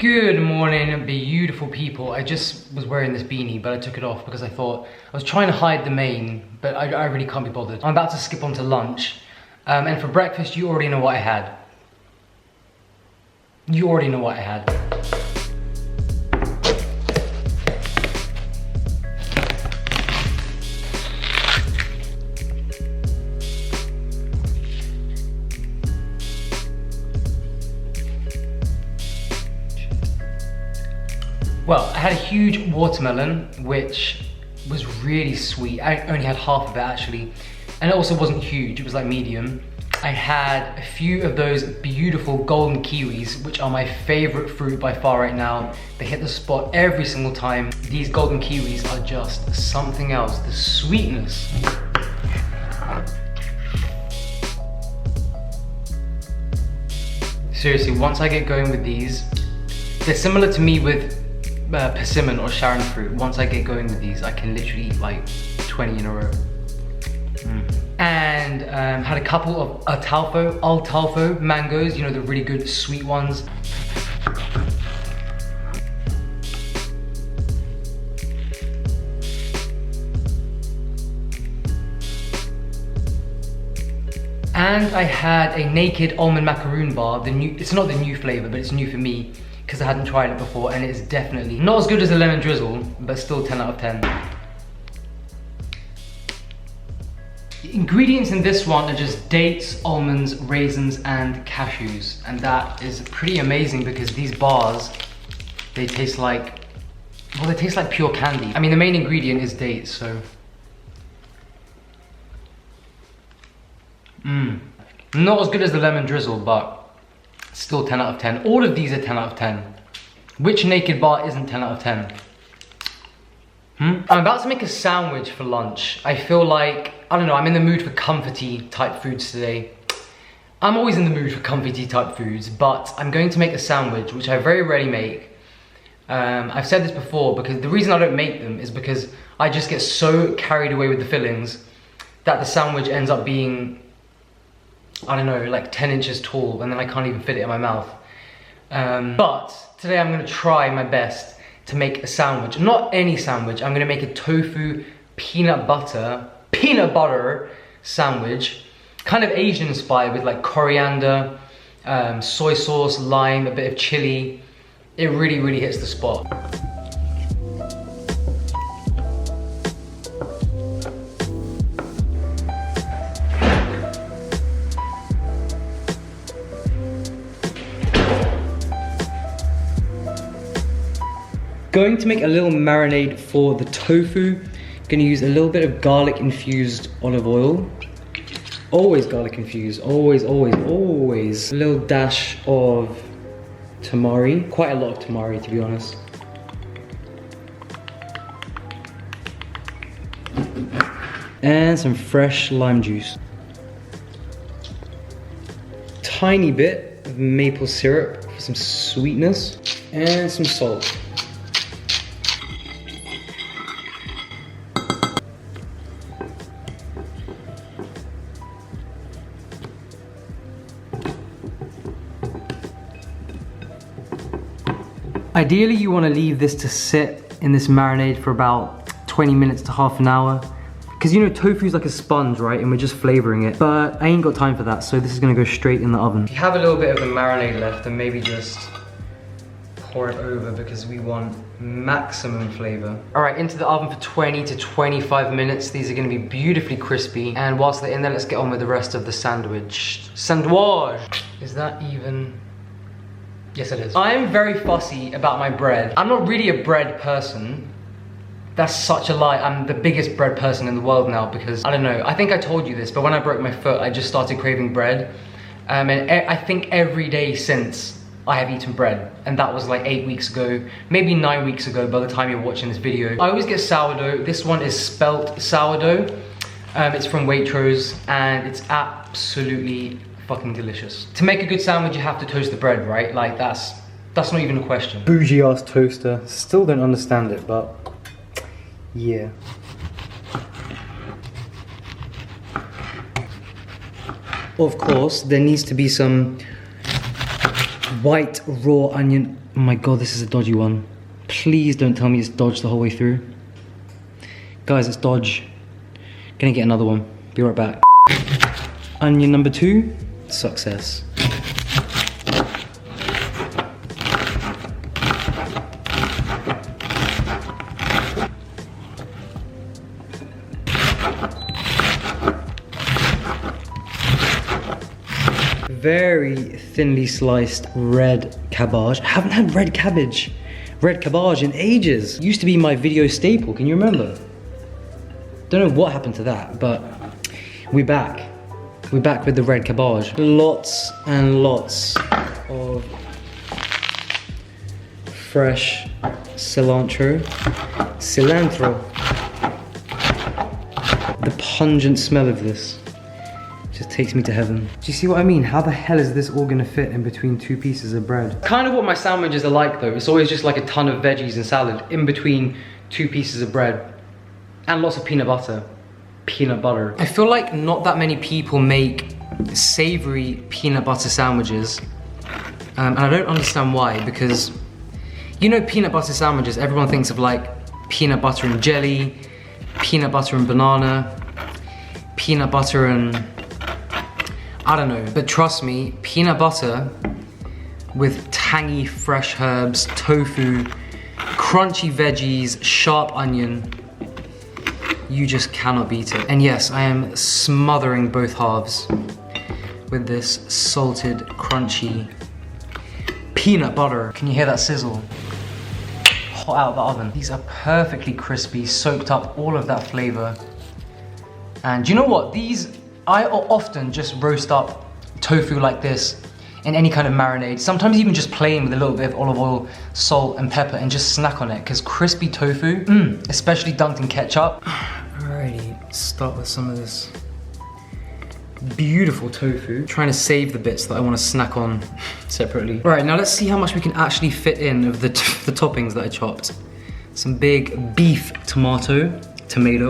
Good morning, beautiful people. I just was wearing this beanie, but I took it off because I thought I was trying to hide the mane, but I really can't be bothered. I'm about to skip on to lunch, and for breakfast, you already know what I had. You already know what I had. Well, I had a huge watermelon, which was really sweet. I only had half of it actually. And it also wasn't huge, it was like medium. I had a few of those beautiful golden kiwis, which are my favorite fruit by far right now. They hit the spot every single time. These golden kiwis are just something else, the sweetness. Seriously, once I get going with these, they're similar to me with persimmon or Sharon fruit. Once I get going with these, I can literally eat like 20 in a row. And had a couple of Altalfo mangoes, you know, the really good sweet ones. And I had a naked almond macaroon bar. It's not the new flavor, but it's new for me, because I hadn't tried it before, and it's definitely not as good as the lemon drizzle, but still 10 out of 10. The ingredients in this one are just dates, almonds, raisins, and cashews. And that is pretty amazing because these bars, they taste like, well, they taste like pure candy. I mean, the main ingredient is dates, so. Not as good as the lemon drizzle, but still 10 out of 10. All of these are 10 out of 10. Which naked bar isn't 10 out of 10? I'm about to make a sandwich for lunch. I feel like, I don't know, I'm in the mood for comforty type foods today. I'm always in the mood for comforty type foods, but I'm going to make a sandwich, which I very rarely make. I've said this before, because the reason I don't make them is because I just get so carried away with the fillings that the sandwich ends up being, I don't know, like 10 inches tall, and then I can't even fit it in my mouth. But today I'm gonna try my best to make a sandwich. Not any sandwich, I'm gonna make a tofu peanut butter sandwich. Kind of Asian inspired with like coriander, soy sauce, lime, a bit of chili. It really hits the spot. Going to make a little marinade for the tofu. Gonna use a little bit of garlic infused olive oil. Always garlic infused, always. A little dash of tamari, quite a lot of tamari to be honest. And some fresh lime juice. Tiny bit of maple syrup for some sweetness, and some salt. Ideally, you want to leave this to sit in this marinade for about 20 minutes to half an hour. Because you know, tofu's like a sponge, right? And we're just flavoring it. But I ain't got time for that, so this is gonna go straight in the oven. If you have a little bit of the marinade left, then maybe just pour it over because we want maximum flavor. All right, into the oven for 20 to 25 minutes. These are gonna be beautifully crispy. And whilst they're in there, let's get on with the rest of the sandwich. Sandwich! Is that even? Yes, it is. I am very fussy about my bread. I'm not really a bread person. That's such a lie. I'm the biggest bread person in the world now because, I don't know, I think I told you this, but when I broke my foot, I just started craving bread. And I think every day since I have eaten bread. And that was like 8 weeks ago, maybe 9 weeks ago by the time you're watching this video. I always get sourdough. This one is spelt sourdough. It's from Waitrose and it's absolutely fucking delicious. To make a good sandwich, you have to toast the bread, right? Like that's not even a question. Bougie ass toaster. Still don't understand it, but yeah. Of course, there needs to be some white raw onion Oh my god, this is a dodgy one. Please don't tell me it's dodge the whole way through. Guys, it's dodge. Gonna get another one. Be right back. Onion number 2, success. Very thinly sliced red cabbage. I haven't had red cabbage in ages. Used to be my video staple, can you remember? Don't know what happened to that, but we're back. We're back with the red cabbage. Lots and lots of fresh cilantro. The pungent smell of this just takes me to heaven. Do you see what I mean? How the hell is this all gonna fit in between 2 pieces of bread? Kind of what my sandwiches are like though. It's always just like a ton of veggies and salad in between 2 pieces of bread. And lots of peanut butter. Peanut butter. I feel like not that many people make savory peanut butter sandwiches. And I don't understand why, because you know peanut butter sandwiches, everyone thinks of like peanut butter and jelly, peanut butter and banana, peanut butter and I don't know, but trust me, peanut butter with tangy fresh herbs, tofu, crunchy veggies, sharp onion, you just cannot beat it. And yes, I am smothering both halves with this salted, crunchy peanut butter. Can you hear that sizzle? Hot out of the oven. These are perfectly crispy, soaked up all of that flavor. And you know what? I often just roast up tofu like this in any kind of marinade. Sometimes even just plain with a little bit of olive oil, salt and pepper and just snack on it. Because crispy tofu, especially dunked in ketchup. Alrighty, start with some of this beautiful tofu. Trying to save the bits that I want to snack on separately. Alright, now let's see how much we can actually fit in of the toppings that I chopped. Some big beef tomato.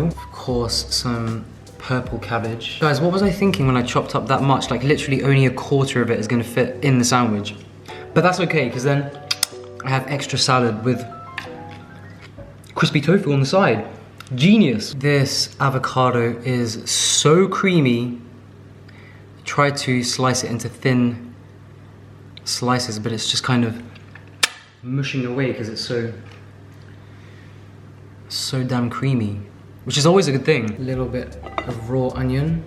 Of course, some purple cabbage. Guys, what was I thinking when I chopped up that much? Like literally only a quarter of it is gonna fit in the sandwich. But that's okay, because then I have extra salad with crispy tofu on the side. Genius. This avocado is so creamy. I tried to slice it into thin slices, but it's just kind of mushing away because it's so damn creamy. Which is always a good thing. A little bit of raw onion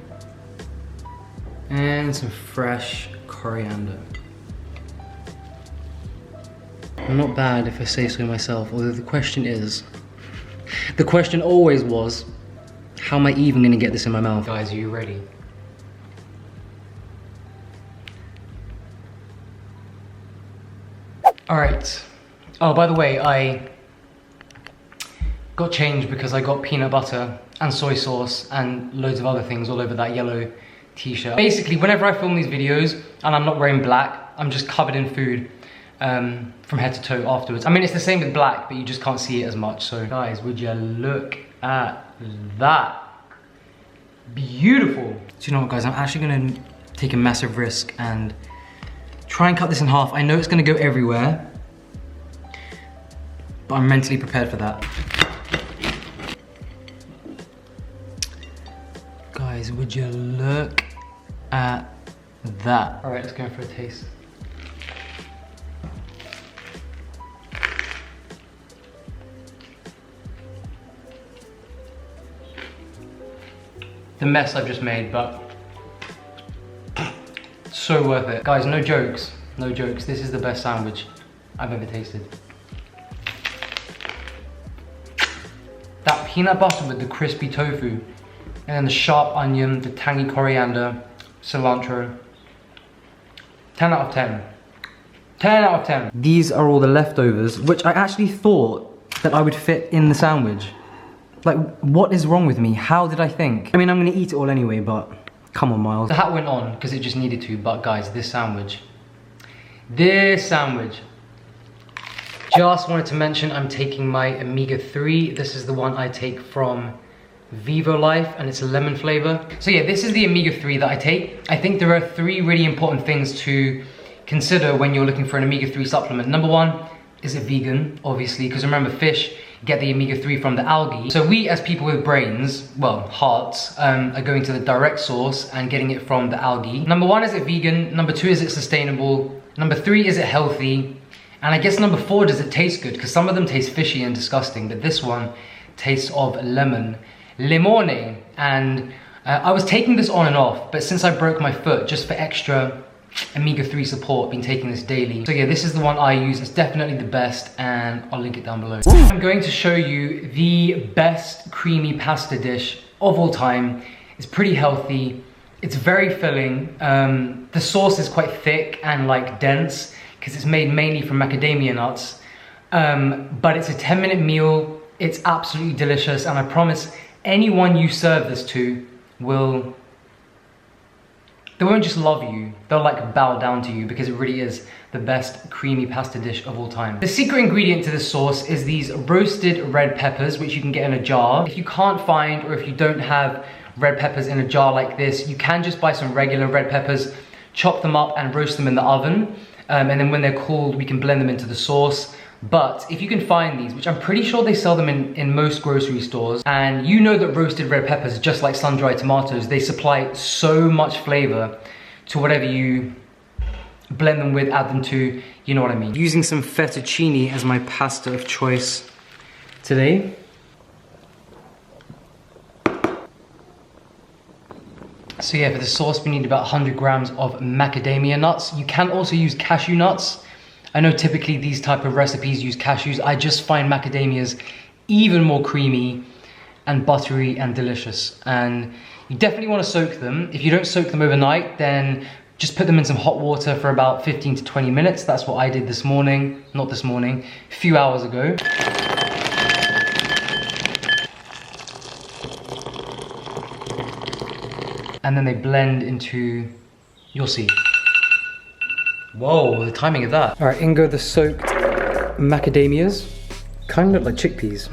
and some fresh coriander. Not bad if I say so myself, although the question always was, how am I even gonna get this in my mouth? Guys, are you ready? All right. Oh, by the way, I got changed because I got peanut butter and soy sauce and loads of other things all over that yellow t-shirt. Basically, whenever I film these videos and I'm not wearing black, I'm just covered in food from head to toe afterwards. I mean, it's the same with black, but you just can't see it as much. So guys, would you look at that? Beautiful. Do you know what, guys? I'm actually gonna take a massive risk and try and cut this in half. I know it's gonna go everywhere, but I'm mentally prepared for that. Guys, would you look at that? All right, let's go for a taste. The mess I've just made, but so worth it. Guys, no jokes, this is the best sandwich I've ever tasted. That peanut butter with the crispy tofu, and then the sharp onion, the tangy coriander, cilantro. 10 out of 10. 10 out of 10. These are all the leftovers, which I actually thought that I would fit in the sandwich. Like, what is wrong with me? How did I think? I mean, I'm gonna eat it all anyway, but come on, Miles. The hat went on because it just needed to, but guys, this sandwich. Just wanted to mention I'm taking my omega-3. This is the one I take from Vivo Life, and it's a lemon flavor. So yeah, this is the omega-3 that I take. I think there are 3 really important things to consider when you're looking for an omega-3 supplement. Number 1, is it vegan? Obviously, because remember, fish get the omega-3 from the algae. So we, as people with brains, well, hearts, are going to the direct source and getting it from the algae. Number 1, is it vegan? Number 2, is it sustainable? Number 3, is it healthy? And I guess number 4, does it taste good? Because some of them taste fishy and disgusting, but this one tastes of lemon. Limone. And I was taking this on and off, but since I broke my foot, just for extra omega-3 support, been taking this daily. So yeah, this is the one I use. It's definitely the best, and I'll link it down below. I'm going to show you the best creamy pasta dish of all time. It's pretty healthy. It's very filling. The sauce is quite thick and like dense because it's made mainly from macadamia nuts. But it's a 10-minute meal. It's absolutely delicious, and I promise anyone you serve this to they won't just love you, they'll like bow down to you, because it really is the best creamy pasta dish of all time. The secret ingredient to this sauce is these roasted red peppers, which you can get in a jar. If you can't find, or if you don't have red peppers in a jar like this, you can just buy some regular red peppers, chop them up and roast them in the oven. And then when they're cooled, we can blend them into the sauce. But if you can find these, which I'm pretty sure they sell them in most grocery stores, and you know that roasted red peppers, just like sun-dried tomatoes, they supply so much flavor to whatever you blend them with, add them to, you know what I mean. Using some fettuccine as my pasta of choice today. So yeah, for the sauce we need about 100 grams of macadamia nuts. You can also use cashew nuts. I know typically these type of recipes use cashews. I just find macadamias even more creamy and buttery and delicious. And you definitely want to soak them. If you don't soak them overnight, then just put them in some hot water for about 15 to 20 minutes. That's what I did this morning. Not this morning, a few hours ago. And then they blend into, you'll see. Whoa, the timing of that. All right, in go the soaked macadamias. Kind of look like chickpeas.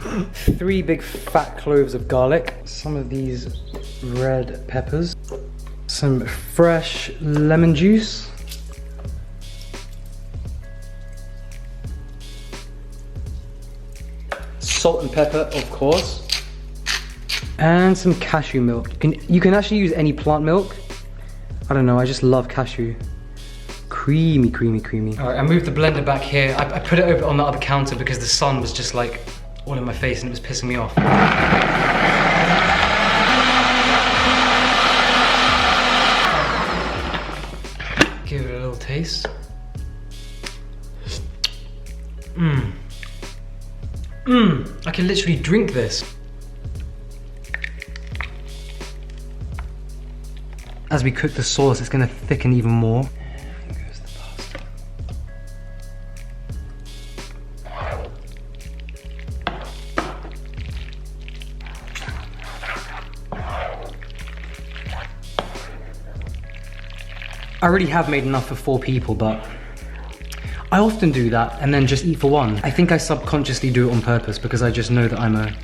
3 big fat cloves of garlic. Some of these red peppers. Some fresh lemon juice. Salt and pepper, of course. And some cashew milk. You can actually use any plant milk. I don't know, I just love cashew. Creamy, creamy, creamy. All right, I moved the blender back here. I put it over on the other counter because the sun was just like all in my face and it was pissing me off. Give it a little taste. I can literally drink this. As we cook the sauce, it's gonna thicken even more. And goes the pasta. I already have made enough for 4 people, but I often do that and then just eat for 1. I think I subconsciously do it on purpose because I just know that I'm a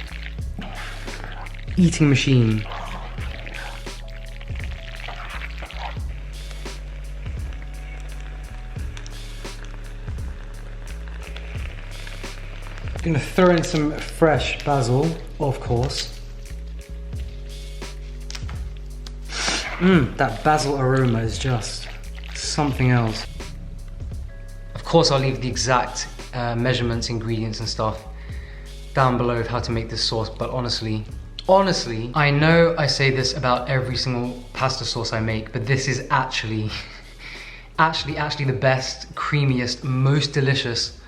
eating machine. Gonna throw in some fresh basil, of course. That basil aroma is just something else. Of course, I'll leave the exact measurements, ingredients and stuff down below of how to make this sauce, but honestly, I know I say this about every single pasta sauce I make, but this is actually the best, creamiest, most delicious,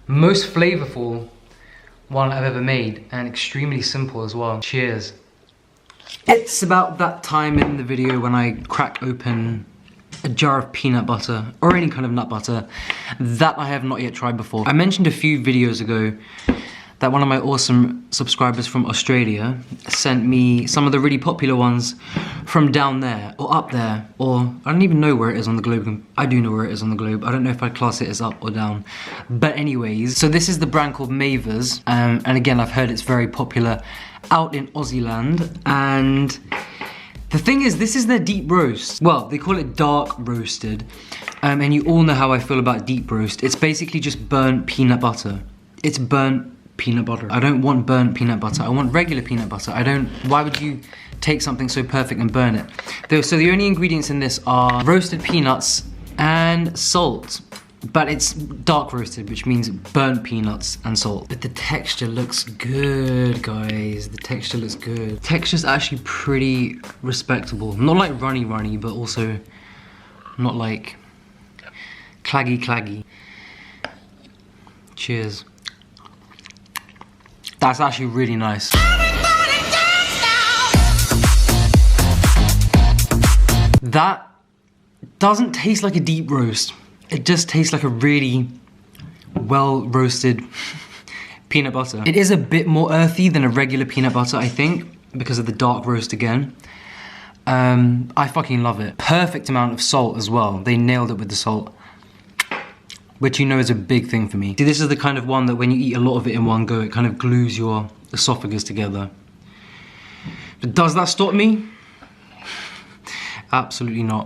most flavorful one I've ever made, and extremely simple as well. Cheers. It's about that time in the video when I crack open a jar of peanut butter, or any kind of nut butter, that I have not yet tried before. I mentioned a few videos ago that one of my awesome subscribers from Australia sent me some of the really popular ones from down there, or up there, or I don't even know where it is on the globe. I do know where it is on the globe. I don't know if I'd class it as up or down. But anyways, so this is the brand called Mavers, and again, I've heard it's very popular out in Aussie land, and The thing is, this is their deep roast. Well, they call it dark roasted. And you all know how I feel about deep roast. It's basically just burnt peanut butter. It's burnt peanut butter. I don't want burnt peanut butter. I want regular peanut butter. Why would you take something so perfect and burn it? So the only ingredients in this are roasted peanuts and salt. But it's dark roasted, which means burnt peanuts and salt. But the texture looks good, guys. The texture looks good. Texture's actually pretty respectable. Not like runny, but also not like claggy. Cheers. That's actually really nice. That doesn't taste like a deep roast. It just tastes like a really well roasted peanut butter. It is a bit more earthy than a regular peanut butter, I think, because of the dark roast again. I fucking love it. Perfect amount of salt as well. They nailed it with the salt, which you know is a big thing for me. See, this is the kind of one that when you eat a lot of it in one go, it kind of glues your esophagus together. But does that stop me? Absolutely not.